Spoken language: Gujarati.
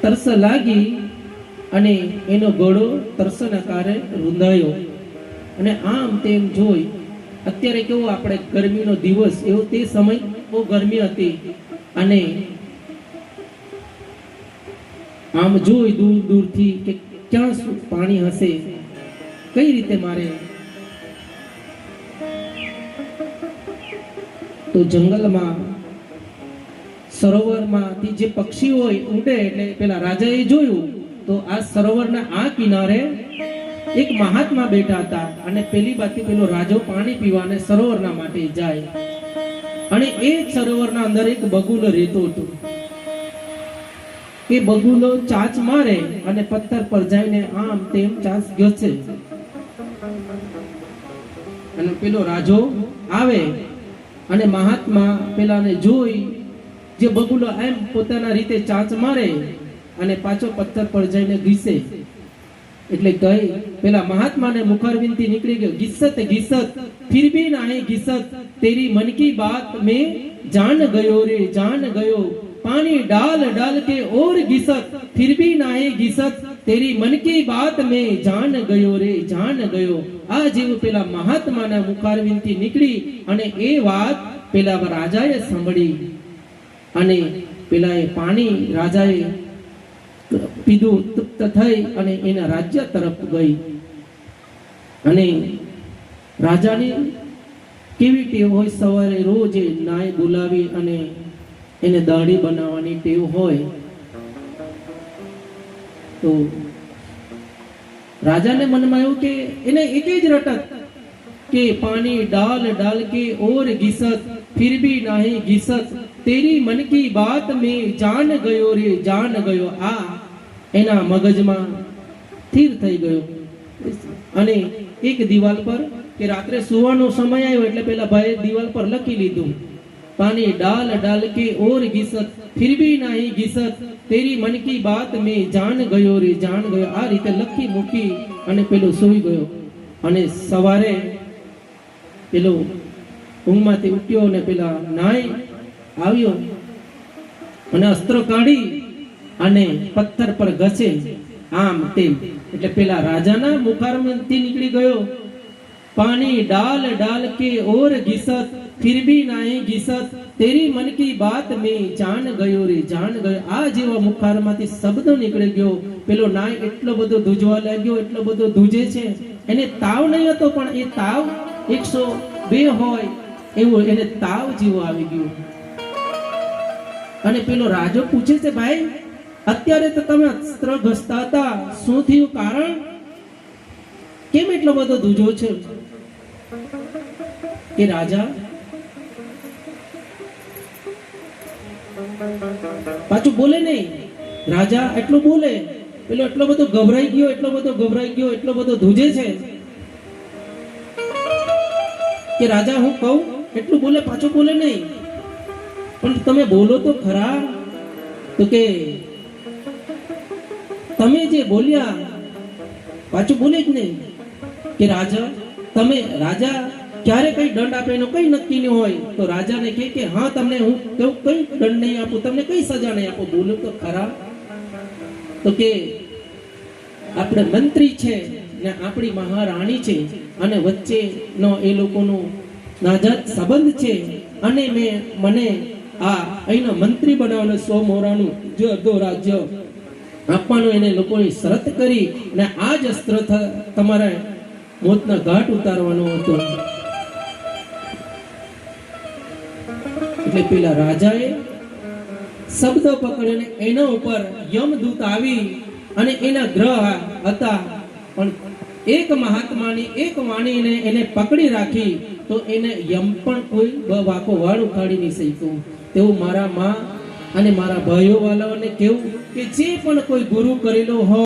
તરસ લાગી અને એનો ગળો તરસના કારણે રૂંધાયો અને આમ તેમ જોઈ. અત્યારે કેવો આપણે ગરમીનો દિવસ, એવો તે સમય બહુ ગરમી હતી અને આમ જોઈ દૂર દૂરથી કે ક્યાં પાણી હશે, કઈ રીતે મારે. તો જંગલમાં સરોવરમાંથી જે પક્ષી હોય ઉડે, એટલે પેલા રાજાએ જોયું તો આ સરોવરના આ કિનારે એક મહાત્મા બેઠા હતા અને પેલી બાજુ પેલો રાજો પાણી પીવાને સરોવરના માટે જાય અને એ સરોવરના અંદર એક બગુલો રહેતો હતો. એ બગુલો ચાંચ મારે અને પથ્થર પર જઈને આમ તેમ ચાંચ ઘસે અને પેલો રાજો આવે અને મહાત્મા પેલાને જોઈ, જે બગુલો એમ પોતાના રીતે ચાંચ મારે અને પાછો પથ્થર પર જઈને ઘીસે, એટલે કહી પેલા મહાત્માને મુખારવિંદથી નીકળી ગયો, ઘિસત ઘિસત फिर भी नहीं घिसत, तेरी मन की बात में जान गयो रे जान गयो, पानी डाल डाल के और घिसत, फिर भी नहीं घिसत, तेरी मन की बात में जान गयो रे जान गयो. આ જેવું પેલા મહાત્માના મુખારવિંદથી નીકળી અને એ વાત પેલા રાજાએ સાંભળી અને પેલા પાણી રાજાએ પીધું, તૃપ્ત થઈ અને એના રાજ્ય તરફ ગઈ. અને રાજાની કેવી ટેવ હોય, સવારે રોજ નાય બોલાવી અને એને દાઢી બનાવવાની ટેવ હોય. તો રાજાને મનમાં એવું કે એને એક જ રટત કે પાણી ડાલ ડાલ કે ઓર ઘિસત, फिर भी नहीं घिसत, तेरी मन की बात में जान गयो रे जान गयो. આ એના મગજમાં સ્થિર થઈ ગયો અને એક દિવાલ પર કે રાત્રે સુવાનો સમય આવ્યો એટલે પેલા ભાઈએ દિવાલ પર લખી લીધું, पानी डाल डाल के और घिसत, फिर भी नहीं घिसत, तेरी मन की बात में जान गयो रे जान गयो. આ રીતે લખી મૂકી અને પેલો સૂઈ ગયો. અને સવારે પેલો ઊંઘમાંથી ઉઠ્યો અને પેલા નાઈ આવ્યો અને અસ્ત્ર કાઢી અને પથ્થર પર ઘસે આમ તેમ, એટલે પેલા રાજાના મુખારમાંથી નીકળી ગયો, पानी डाल डाल के और घिसत, फिर भी नहीं घिसत, तेरी मन की बात में जान गयो रे जान गयो. આ જેવો મુખારમાંથી શબ્દો નીકળી ગયો. પેલો નાય એટલો બધો ધૂજવા લાગ્યો, એટલો બધો ધૂજે છે. એને તાવ નહીં હતો પણ એ તાવ 102 હોય એવું એને તાવ જેવો આવી ગયો. અને પેલો રાજો પૂછે છે, ભાઈ અત્યારે તો તમે અસ્ત્ર ઘસતા હતા, શું થયું, કારણ કેમ એટલો બધો ધૂજો છે? કે રાજા પાછું બોલે નહીં. રાજા એટલું બોલે, પેલો એટલો બધો ગભરાઈ ગયો, એટલો બધો ગભરાઈ ગયો, એટલો બધો ધૂજે છે કે રાજા હું કહું એટલું બોલે, પાછું બોલે નહીં. પણ તમે બોલો તો ખરા. તો કે તમે જે બોલ્યા પાછું બોલે જ નહીં. કે રાજા તમે, રાજા ક્યારે કઈ દંડ આપે એનો કઈ નક્કી નહીં હોય. તો રાજાને કહે કે હા તમને હું કઈ દંડ નહીં આપું, તમને કઈ સજા નહીં આપું, બોલો તો ખરા. તો કે આપણે મંત્રી છે ને આપણી મહારાણી છે અને વચ્ચેનો એ લોકોનો નાજાત સંબંધ છે અને મને આ અહીંનો મંત્રી બનાવેલો 100 મોરાનું જે અડધો રાજ્ય આપવાનું એને લોકોની શરત કરી અને આ જ અસ્ત્ર તમારે મોતના ઘાટ ઉતારવાનો હતો. એટલે પેલા રાજાએ શબ્દ પકડીને એના ઉપર યમદૂત આવી અને એના ગ્રહ હતા પણ એક મહાત્માની એક વાણીને એને પકડી રાખી તો એને યમ પણ કોઈ વાકો વાળ ઉખાડી નહીં શક્યું. તેવું મારા માં અને મારા ભાઈઓ વાલાઓને કેવું કે જે પણ કોઈ ગુરુ કરેલો હોય